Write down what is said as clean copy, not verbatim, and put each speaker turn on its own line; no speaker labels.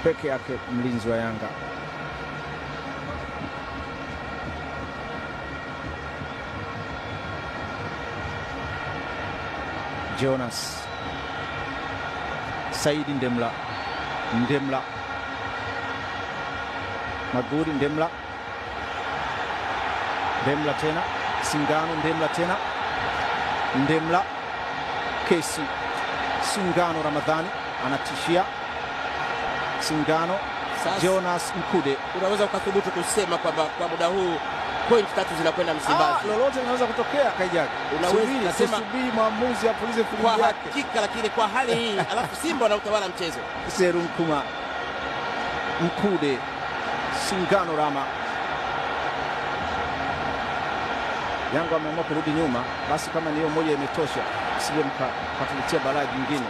peke yake mlinzi wa Yanga. Jonas Saidi Ndemla Maguri Ndemla tena Singano Ndemla Kesi Singano Ramadhani anatishia Singano. Jonas Mkude,
unaweza ukathubutu kusema kwamba kwa muda huu point 3 zinakwenda Msimbazi?
Lolote linaweza kutokea Kaijagi.
Unaweza kusema
subiri maamuzi apulize
kwa
filimbi yake.
hakika, lakini kwa hali hii alafu Simba wanautawala mchezo.
Seru Mkuma Mkude Singano Rama. Yanga wameamua kurudi nyuma, basi kama ni hiyo moja imetosha, sije mkatuletea balaa jingine.